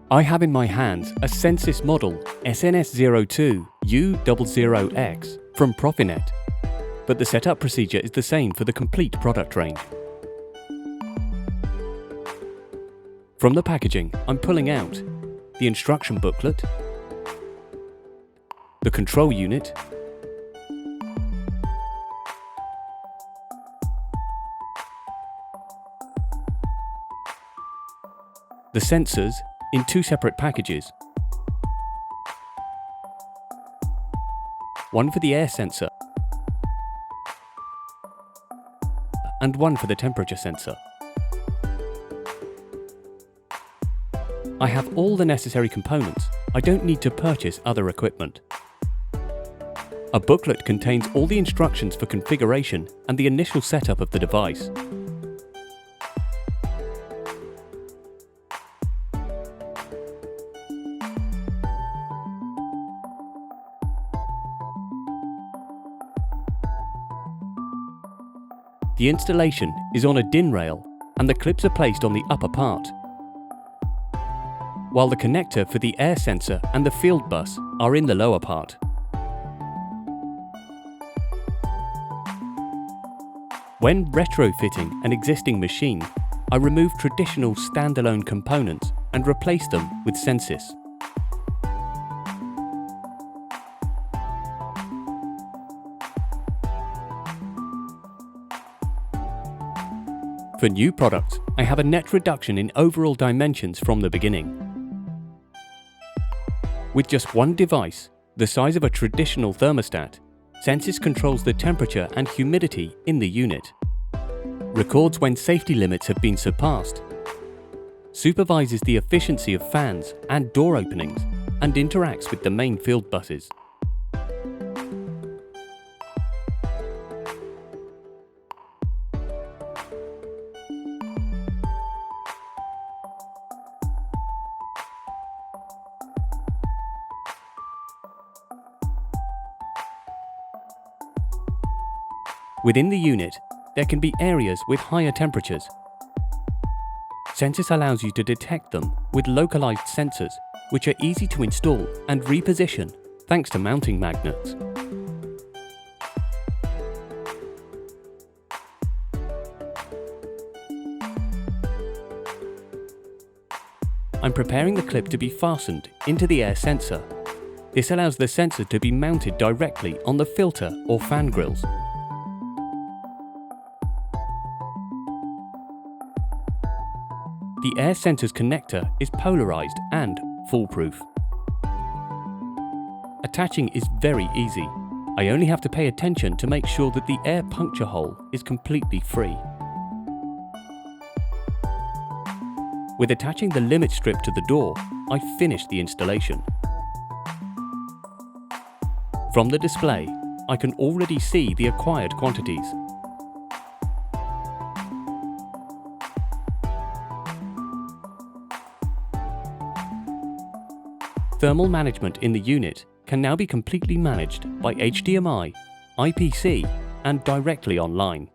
I have in my hands a SENSIS model SNS02U00X from Profinet, but the setup procedure is the same for the complete product range. From the packaging, I'm pulling out the instruction booklet, the control unit, the sensors in two separate packages, one for the air sensor and one for the temperature sensor. I have all the necessary components. I don't need to purchase other equipment. A booklet contains all the instructions for configuration and the initial setup of the device. The installation is on a DIN rail and the clips are placed on the upper part, while the connector for the air sensor and the field bus are in the lower part. When retrofitting an existing machine, I remove traditional standalone components and replace them with SENSIS. For new products, I have a net reduction in overall dimensions from the beginning. With just one device, the size of a traditional thermostat, SENSIS controls the temperature and humidity in the unit, records when safety limits have been surpassed, supervises the efficiency of fans and door openings, and interacts with the main field buses. Within the unit, there can be areas with higher temperatures. SENSIS allows you to detect them with localized sensors, which are easy to install and reposition thanks to mounting magnets. I'm preparing the clip to be fastened into the air sensor. This allows the sensor to be mounted directly on the filter or fan grills. The air sensor's connector is polarized and foolproof. Attaching is very easy. I only have to pay attention to make sure that the air puncture hole is completely free. With attaching the limit strip to the door, I finished the installation. From the display, I can already see the acquired quantities. Thermal management in the unit can now be completely managed by HDMI, IPC, and directly online.